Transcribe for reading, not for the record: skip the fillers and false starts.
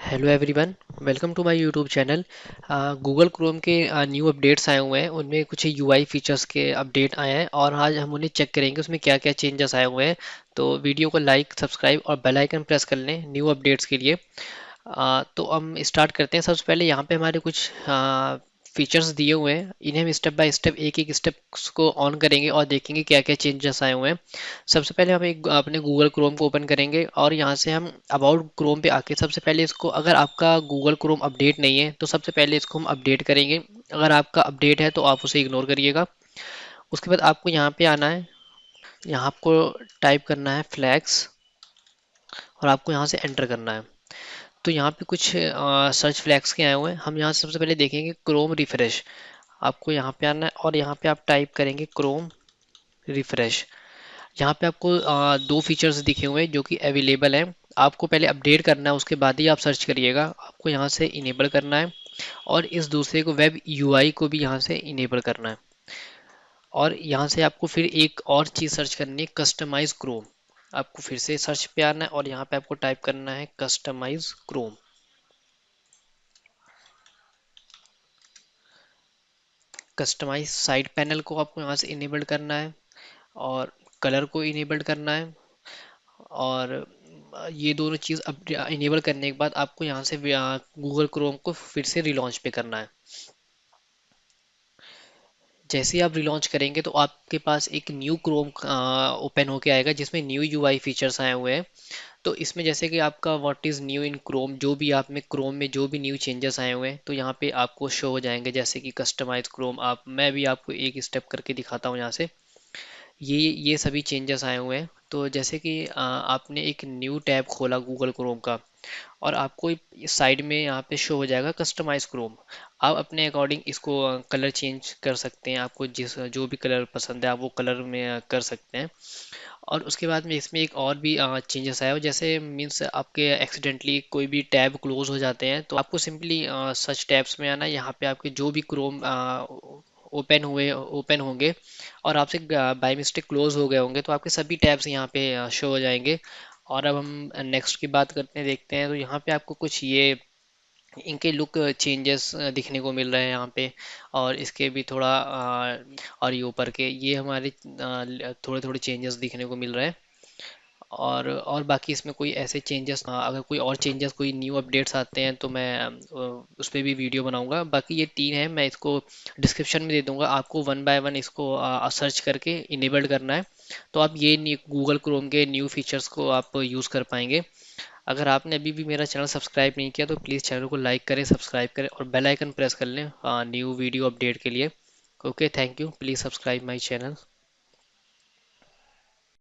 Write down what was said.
Hello everyone, welcome to my YouTube channel. Google Chrome के new updates आए हुए हैं, उनमें कुछ यूआई फीचर्स के अपडेट आए हैं और आज हम उन्हें चेक करेंगे उसमें क्या क्या चेंजेस आए हुए हैं। तो वीडियो को लाइक, सब्सक्राइब और बेल आइकन प्रेस कर लें न्यू अपडेट्स के लिए। तो हम स्टार्ट करते हैं। सबसे पहले यहाँ पे हमारे कुछ फीचर्स दिए हुए हैं, इन्हें हम स्टेप बाय स्टेप एक एक स्टेप को ऑन करेंगे और देखेंगे क्या क्या चेंजेस आए हुए हैं। सबसे पहले हम एक अपने गूगल क्रोम को ओपन करेंगे और यहाँ से हम अबाउट क्रोम पे आके सबसे पहले इसको, अगर आपका गूगल क्रोम अपडेट नहीं है तो सबसे पहले इसको हम अपडेट करेंगे। अगर आपका अपडेट है तो आप उसे इग्नोर करिएगा। उसके बाद आपको यहाँ पे आना है, यहाँ आपको टाइप करना है फ्लैक्स और आपको यहाँ से एंटर करना है। तो यहाँ पे कुछ सर्च फ्लैग्स के आए हुए हैं। हम यहाँ से सबसे पहले देखेंगे क्रोम रिफ्रेश। आपको यहाँ पे आना है और यहाँ पे आप टाइप करेंगे क्रोम रिफ्रेश। यहाँ पे आपको दो फीचर्स दिखे हुए हैं जो कि अवेलेबल हैं। आपको पहले अपडेट करना है, उसके बाद ही आप सर्च करिएगा। आपको यहाँ से इनेबल करना है और इस दूसरे को वेब यूआई को भी यहाँ से इनेबल करना है। और यहाँ से आपको फिर एक और चीज़ सर्च करनी है, कस्टमाइज क्रोम। आपको फिर से सर्च पे आना है और यहाँ पे आपको टाइप करना है customize Chrome. Customize side panel को आपको यहाँ से इनेबल्ड करना है और कलर को इनेबल्ड करना है। और ये दोनों चीज़ अब इनेबल करने के बाद आपको यहाँ से गूगल क्रोम को फिर से रिलॉन्च पे करना है। जैसे ही आप रिलॉन्च करेंगे तो आपके पास एक न्यू क्रोम ओपन होके आएगा जिसमें न्यू यूआई फीचर्स आए हुए हैं। तो इसमें जैसे कि आपका what is new in Chrome, जो भी आप में क्रोम में जो भी न्यू चेंजेस आए हुए हैं तो यहाँ पे आपको शो हो जाएंगे। जैसे कि कस्टमाइज क्रोम, आप मैं भी आपको एक स्टेप करके दिखाता हूँ यहाँ से। ये सभी चेंजेस आए हुए हैं। तो जैसे कि आपने एक न्यू टैब खोला गूगल क्रोम का और आपको साइड में यहाँ पे शो हो जाएगा कस्टमाइज क्रोम। आप अपने अकॉर्डिंग इसको कलर चेंज कर सकते हैं। आपको जिस जो भी कलर पसंद है आप वो कलर में कर सकते हैं। और उसके बाद में इसमें एक और भी चेंजेस आया हो, जैसे मीन्स आपके एक्सीडेंटली कोई भी टैब क्लोज हो जाते हैं तो आपको सिंपली सच टैब्स में आना है। यहाँ पे आपके जो भी क्रोम ओपन होंगे और आपसे बाय मिस्टेक क्लोज हो गए होंगे तो आपके सभी टैब्स यहाँ पे शो हो जाएंगे। और अब हम नेक्स्ट की बात करते हैं, देखते हैं। तो यहाँ पे आपको कुछ ये इनके लुक चेंजेस दिखने को मिल रहे हैं यहाँ पे। और इसके भी थोड़ा और ये ऊपर के ये हमारे थोड़े थोड़े चेंजेस दिखने को मिल रहे हैं। और बाकी इसमें कोई ऐसे चेंजेस, अगर कोई और चेंजेस, कोई न्यू अपडेट्स आते हैं तो मैं उस पर भी वीडियो बनाऊंगा। बाकी ये तीन है, मैं इसको डिस्क्रिप्शन में दे दूंगा। आपको वन बाय वन इसको सर्च करके इनेबल्ड करना है तो आप ये गूगल क्रोम के न्यू फीचर्स को आप यूज़ कर पाएंगे। अगर आपने अभी भी मेरा चैनल सब्सक्राइब नहीं किया तो प्लीज़ चैनल को लाइक करें, सब्सक्राइब करें और बेल आइकन प्रेस कर लें न्यू वीडियो अपडेट के लिए। Okay, thank you, please subscribe my channel.